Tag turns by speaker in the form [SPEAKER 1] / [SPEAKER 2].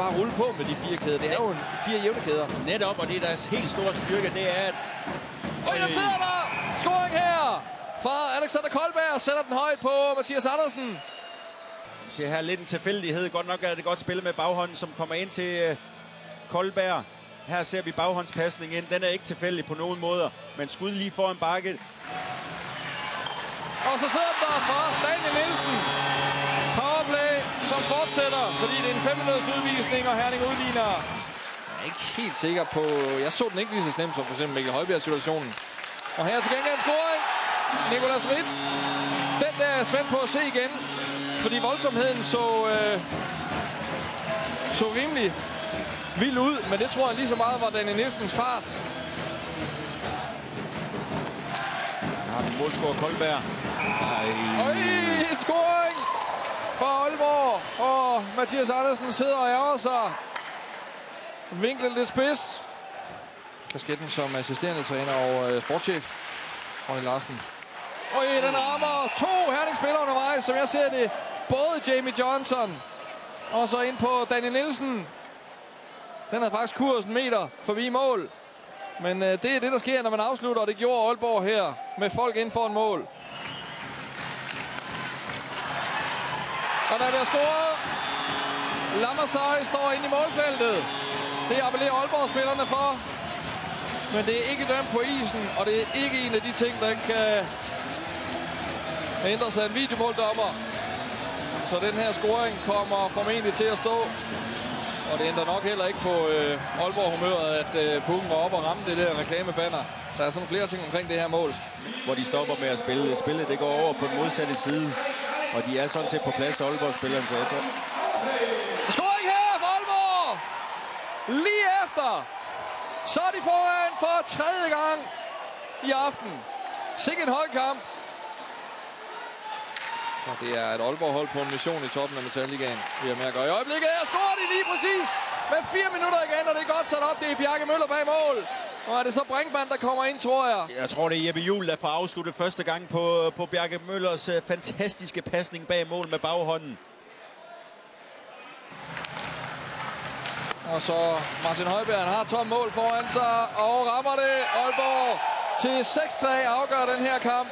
[SPEAKER 1] bare rulle på med de 4 kæder. Det er jo 4 jævne kæder.
[SPEAKER 2] Netop, og det er deres helt store styrke, det er, at...
[SPEAKER 1] Og der sidder der! Scoring her fra Alexander Koldberg. Sætter den højt på Mathias Andersen.
[SPEAKER 2] Vi ser her lidt en tilfældighed. Godt nok er det godt spillet med baghånden, som kommer ind til Koldberg. Her ser vi baghåndspasning ind. Den er ikke tilfældig på nogen måder, men skud lige foran bakke.
[SPEAKER 1] Og så sidder den der for Daniel Nielsen. Powerplay, som fortsætter, fordi det er en 5-minutters udvisning, og Herning udligner. Jeg er ikke helt sikker på... Jeg så den ikke lige så slemt som for eksempel Mikkel Højbjerg-situationen. Og her til gengæld en scoring. Nicolas Ritz. Den der er spændt på at se igen. Fordi voldsomheden så rimelig vild ud. Men det tror jeg lige så meget var Daniel Nielsens fart.
[SPEAKER 2] Ja, målscorer Koldberg.
[SPEAKER 1] Øj, et scoring for Aalborg. Og Mathias Andersen sidder og ærger sig. Vinklet lidt spids. Kasketten som assisterende træner og sportschef. Ronny Larsen. Og den rammer 2 Herning-spillere undervejs, som jeg ser det. Både Jamie Johnson og så ind på Daniel Nielsen. Den er faktisk kurs en meter forbi mål. Men det er det, der sker, når man afslutter, og det gjorde Aalborg her med folk ind for en mål. Og der er ved at score. Lamassai står inde i målfeltet. Det appellerer Aalborg-spillerne for. Men det er ikke dømt på isen, og det er ikke en af de ting, der ikke kan ændre sig en videomåldommer. Så den her scoring kommer formentlig til at stå. Og det ændrer nok heller ikke på Aalborg-humøret, at pukken var op og ramme det der reklamebanner. Der er sådan flere ting omkring det her mål.
[SPEAKER 2] Hvor de stopper med at spille. Spillet det går over på den modsatte side. Og de er sådan set på plads, Aalborg-spillerne, så jeg tror.
[SPEAKER 1] Scoring her for Aalborg! Lige efter! Så er de foran for 3. gang i aften. Sikke en holdkamp. Og det er et Aalborg-hold på en mission i toppen af Metalligaen. Vi har med at gøre i øjeblikket. Her scorer de lige præcis med 4 minutter igen, og det er godt sat op. Det er Bjarke Møller bag mål. Og er det så Brinkmann, der kommer ind, tror jeg?
[SPEAKER 2] Jeg tror, det er Jeppe Juhl, der får afsluttet første gang på Bjarke Møllers fantastiske pasning bag mål med baghånden.
[SPEAKER 1] Og så Martin Højbjerg, han har 12 mål foran sig og rammer det. Aalborg til 6-3 afgør den her kamp.